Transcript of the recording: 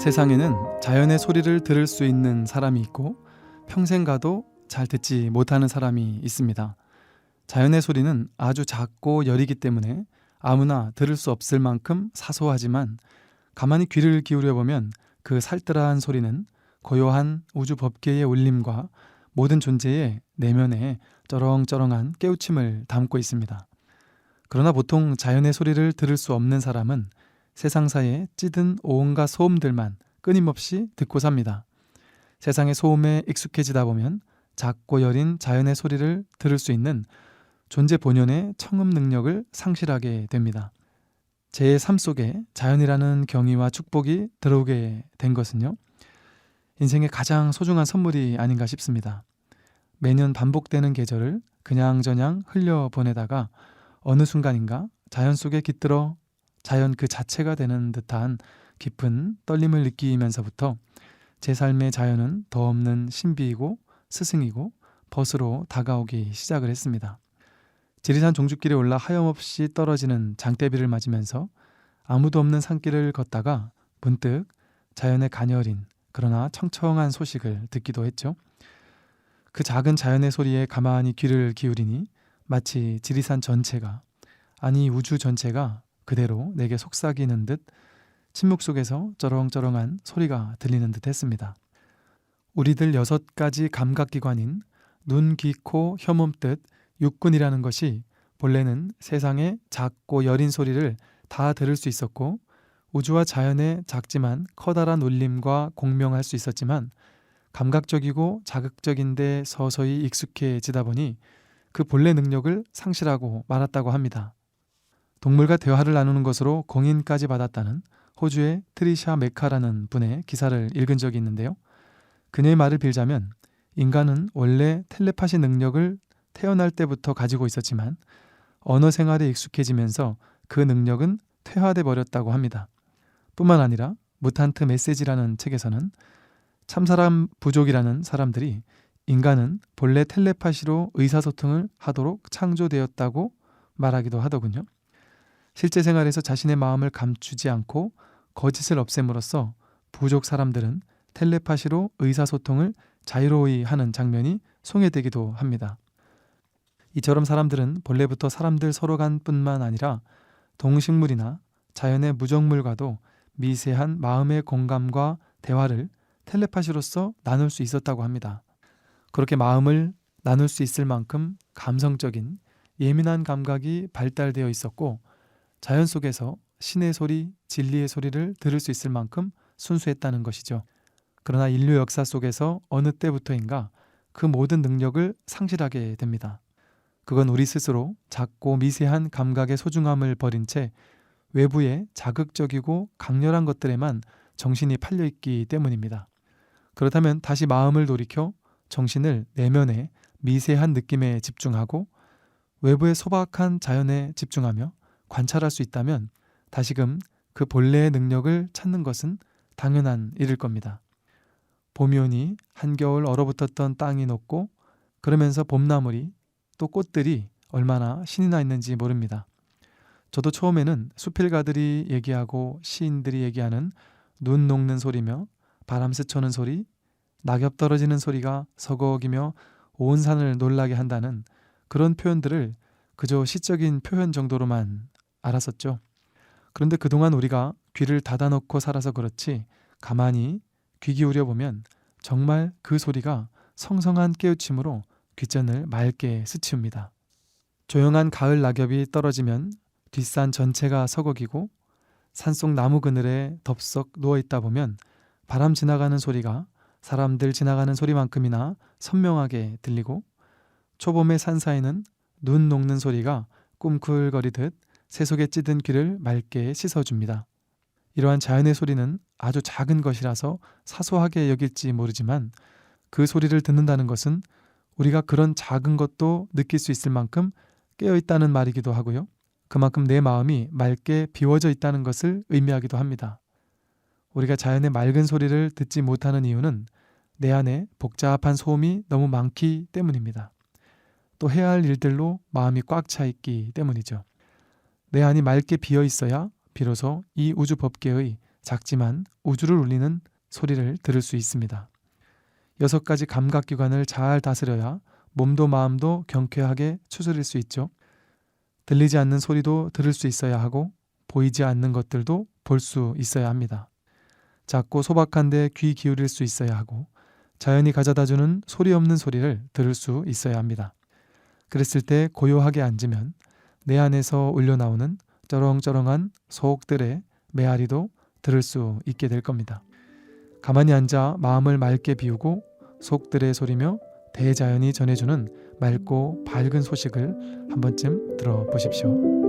세상에는 자연의 소리를 들을 수 있는 사람이 있고 평생 가도 잘 듣지 못하는 사람이 있습니다. 자연의 소리는 아주 작고 여리기 때문에 아무나 들을 수 없을 만큼 사소하지만 가만히 귀를 기울여 보면 그 살뜰한 소리는 고요한 우주 법계의 울림과 모든 존재의 내면에 쩌렁쩌렁한 깨우침을 담고 있습니다. 그러나 보통 자연의 소리를 들을 수 없는 사람은 세상사에 찌든 온갖 소음들만 끊임없이 듣고 삽니다. 세상의 소음에 익숙해지다 보면 작고 여린 자연의 소리를 들을 수 있는 존재 본연의 청음 능력을 상실하게 됩니다. 제 삶 속에 자연이라는 경의와 축복이 들어오게 된 것은요, 인생의 가장 소중한 선물이 아닌가 싶습니다. 매년 반복되는 계절을 그냥저냥 흘려보내다가 어느 순간인가 자연 속에 깃들어 자연 그 자체가 되는 듯한 깊은 떨림을 느끼면서부터 제 삶의 자연은 더 없는 신비이고 스승이고 벗으로 다가오기 시작을 했습니다. 지리산 종주길에 올라 하염없이 떨어지는 장대비를 맞으면서 아무도 없는 산길을 걷다가 문득 자연의 가녀린 그러나 청청한 소식을 듣기도 했죠. 그 작은 자연의 소리에 가만히 귀를 기울이니 마치 지리산 전체가, 아니 우주 전체가 그대로 내게 속삭이는 듯 침묵 속에서 쩌렁쩌렁한 소리가 들리는 듯 했습니다. 우리들 6가지 감각기관인 눈, 귀, 코, 혀, 몸, 뜻, 육군이라는 것이 본래는 세상의 작고 여린 소리를 다 들을 수 있었고 우주와 자연의 작지만 커다란 울림과 공명할 수 있었지만 감각적이고 자극적인데 서서히 익숙해지다 보니 그 본래 능력을 상실하고 말았다고 합니다. 동물과 대화를 나누는 것으로 공인까지 받았다는 호주의 트리샤 메카라는 분의 기사를 읽은 적이 있는데요. 그녀의 말을 빌자면 인간은 원래 텔레파시 능력을 태어날 때부터 가지고 있었지만 언어 생활에 익숙해지면서 그 능력은 퇴화돼 버렸다고 합니다. 뿐만 아니라 무탄트 메시지라는 책에서는 참사람 부족이라는 사람들이 인간은 본래 텔레파시로 의사소통을 하도록 창조되었다고 말하기도 하더군요. 실제 생활에서 자신의 마음을 감추지 않고 거짓을 없앰으로써 부족 사람들은 텔레파시로 의사소통을 자유로이 하는 장면이 송해되기도 합니다. 이처럼 사람들은 본래부터 사람들 서로 간 뿐만 아니라 동식물이나 자연의 무정물과도 미세한 마음의 공감과 대화를 텔레파시로서 나눌 수 있었다고 합니다. 그렇게 마음을 나눌 수 있을 만큼 감성적인 예민한 감각이 발달되어 있었고 자연 속에서 신의 소리, 진리의 소리를 들을 수 있을 만큼 순수했다는 것이죠. 그러나 인류 역사 속에서 어느 때부터인가 그 모든 능력을 상실하게 됩니다. 그건 우리 스스로 작고 미세한 감각의 소중함을 버린 채 외부의 자극적이고 강렬한 것들에만 정신이 팔려있기 때문입니다. 그렇다면 다시 마음을 돌이켜 정신을 내면의 미세한 느낌에 집중하고 외부의 소박한 자연에 집중하며 관찰할 수 있다면 다시금 그 본래의 능력을 찾는 것은 당연한 일일 겁니다. 봄이 오니 한겨울 얼어붙었던 땅이 녹고 그러면서 봄나물이 또 꽃들이 얼마나 신이 나 있는지 모릅니다. 저도 처음에는 수필가들이 얘기하고 시인들이 얘기하는 눈 녹는 소리며 바람 스쳐는 소리, 낙엽 떨어지는 소리가 서걱이며 온 산을 놀라게 한다는 그런 표현들을 그저 시적인 표현 정도로만 알았었죠. 그런데 그동안 우리가 귀를 닫아놓고 살아서 그렇지 가만히 귀 기울여 보면 정말 그 소리가 성성한 깨우침으로 귓전을 맑게 스치웁니다. 조용한 가을 낙엽이 떨어지면 뒷산 전체가 서걱이고 산속 나무 그늘에 덥석 누워있다 보면 바람 지나가는 소리가 사람들 지나가는 소리만큼이나 선명하게 들리고 초봄의 산사이는 눈 녹는 소리가 꿈틀거리듯 새속에 찌든 귀를 맑게 씻어줍니다. 이러한 자연의 소리는 아주 작은 것이라서 사소하게 여길지 모르지만 그 소리를 듣는다는 것은 우리가 그런 작은 것도 느낄 수 있을 만큼 깨어있다는 말이기도 하고요. 그만큼 내 마음이 맑게 비워져 있다는 것을 의미하기도 합니다. 우리가 자연의 맑은 소리를 듣지 못하는 이유는 내 안에 복잡한 소음이 너무 많기 때문입니다. 또 해야 할 일들로 마음이 꽉 차 있기 때문이죠. 내 안이 맑게 비어 있어야 비로소 이 우주 법계의 작지만 우주를 울리는 소리를 들을 수 있습니다. 6가지 감각기관을 잘 다스려야 몸도 마음도 경쾌하게 추스릴 수 있죠. 들리지 않는 소리도 들을 수 있어야 하고 보이지 않는 것들도 볼 수 있어야 합니다. 작고 소박한데 귀 기울일 수 있어야 하고 자연이 가져다주는 소리 없는 소리를 들을 수 있어야 합니다. 그랬을 때 고요하게 앉으면 내 안에서 울려나오는 쩌렁쩌렁한 소옥들의 메아리도 들을 수 있게 될 겁니다. 가만히 앉아 마음을 맑게 비우고 속들의 소리며 대자연이 전해주는 맑고 밝은 소식을 한 번쯤 들어보십시오.